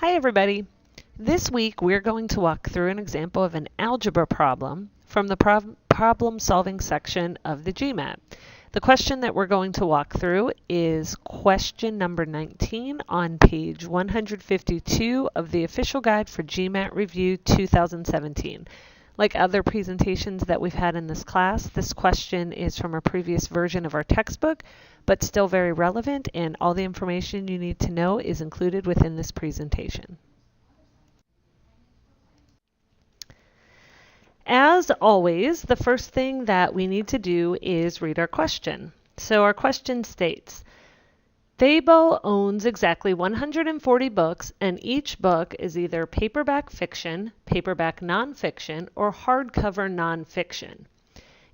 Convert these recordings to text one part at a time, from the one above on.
Hi everybody. This week we're going to walk through an example of an algebra problem from the problem solving section of the GMAT. The question that we're going to walk through is question number 19 on page 152 of the official guide for GMAT Review 2017. Like other presentations that we've had in this class, this question is from a previous version of our textbook, but still very relevant, and all the information you need to know is included within this presentation. As always, the first thing that we need to do is read our question. So our question states, Fabo owns exactly 140 books, and each book is either paperback fiction, paperback nonfiction, or hardcover nonfiction.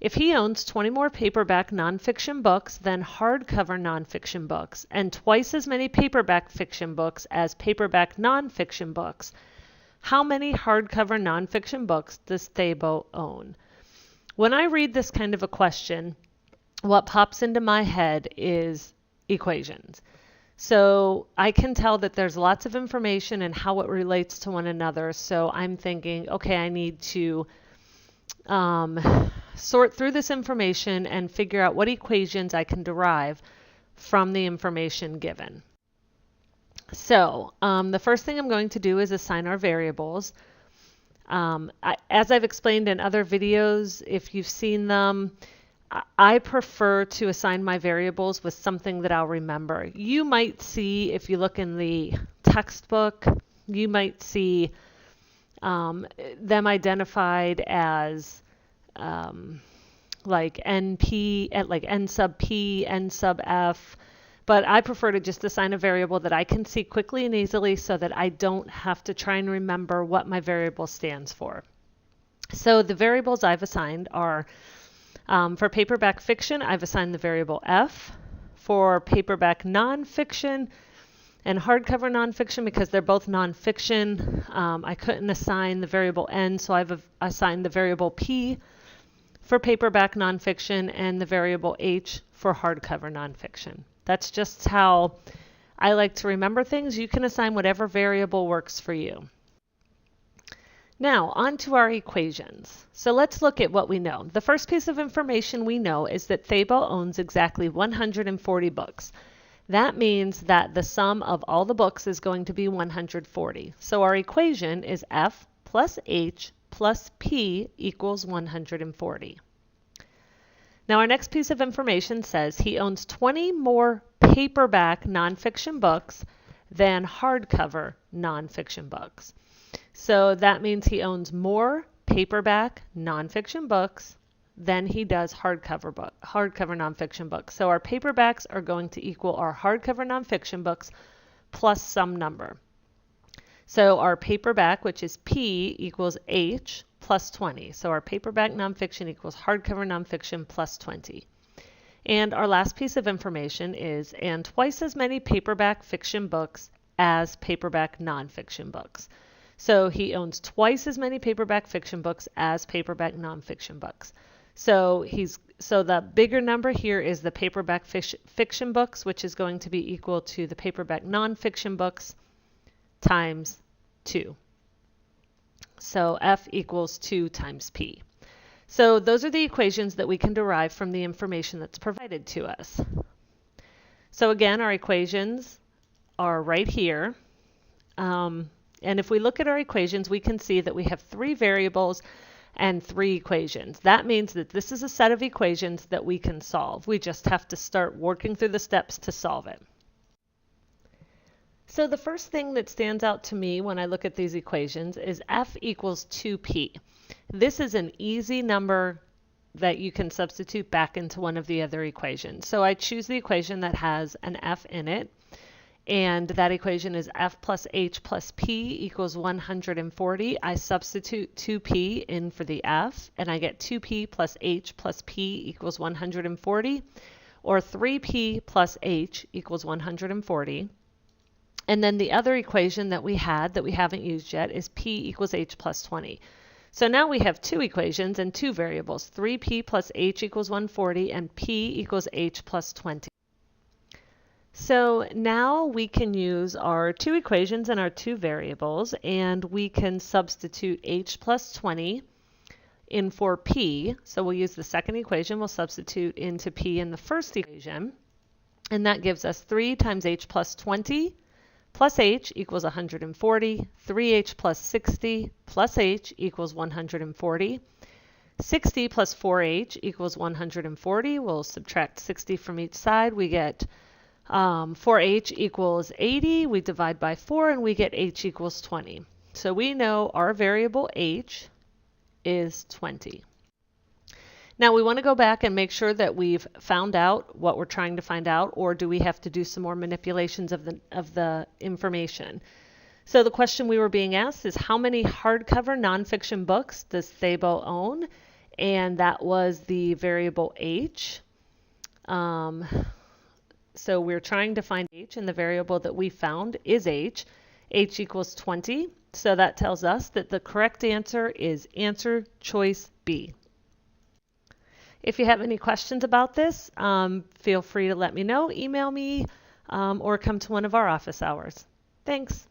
If he owns 20 more paperback nonfiction books than hardcover nonfiction books, and twice as many paperback fiction books as paperback nonfiction books, how many hardcover nonfiction books does Fabo own? When I read this kind of a question, what pops into my head is equations. So I can tell that there's lots of information and how it relates to one another. So I'm thinking, okay, I need to sort through this information and figure out what equations I can derive from the information given. So the first thing I'm going to do is assign our variables. As I've explained in other videos, if you've seen them, I prefer to assign my variables with something that I'll remember. You might see, if you look in the textbook, you might see them identified as like NP, like N sub P, N sub F, but I prefer to just assign a variable that I can see quickly and easily so that I don't have to try and remember what my variable stands for. So the variables I've assigned are, for paperback fiction, I've assigned the variable F. For paperback nonfiction and hardcover nonfiction, because they're both nonfiction, I couldn't assign the variable N, so I've assigned the variable P for paperback nonfiction and the variable H for hardcover nonfiction. That's just how I like to remember things. You can assign whatever variable works for you. Now, on to our equations. So let's look at what we know. The first piece of information we know is that Fabo owns exactly 140 books. That means that the sum of all the books is going to be 140. So our equation is F plus H plus P equals 140. Now our next piece of information says he owns 20 more paperback nonfiction books than hardcover nonfiction books. So that means he owns more paperback nonfiction books than he does hardcover nonfiction books. So our paperbacks are going to equal our hardcover nonfiction books plus some number. So our paperback, which is P, equals H plus 20. So our paperback nonfiction equals hardcover nonfiction plus 20. And our last piece of information is, and twice as many paperback fiction books as paperback nonfiction books. So he owns twice as many paperback fiction books as paperback nonfiction books. So the bigger number here is the paperback fiction books, which is going to be equal to the paperback nonfiction books times 2. So F equals 2 times P. So those are the equations that we can derive from the information that's provided to us. So again, our equations are right here. And if we look at our equations, we can see that we have 3 variables and 3 equations. That means that this is a set of equations that we can solve. We just have to start working through the steps to solve it. So the first thing that stands out to me when I look at these equations is F equals 2P. This is an easy number that you can substitute back into one of the other equations. So I choose the equation that has an F in it. And that equation is F plus H plus P equals 140. I substitute 2P in for the F, and I get 2P plus H plus P equals 140, or 3P plus H equals 140. And then the other equation that we had that we haven't used yet is P equals H plus 20. So now we have 2 equations and 2 variables, 3P plus H equals 140 and P equals H plus 20. So now we can use our two equations and our two variables, and we can substitute h plus 20 in for p. So we'll use the second equation, we'll substitute into p in the first equation, and that gives us 3 times h plus 20 plus h equals 140, 3h plus 60 plus h equals 140. 60 plus 4h equals 140. We'll subtract 60 from each side. We get 4h equals 80. We divide by 4 and we get h equals 20. So we know our variable h is 20. Now we want to go back and make sure that we've found out what we're trying to find out, or do we have to do some more manipulations of the information? So the question we were being asked is, how many hardcover nonfiction books does Thabo own? And that was the variable h. So we're trying to find h, and the variable that we found is h. H equals 20. So that tells us that the correct answer is answer choice B. If you have any questions about this, feel free to let me know, email me, or come to one of our office hours. Thanks.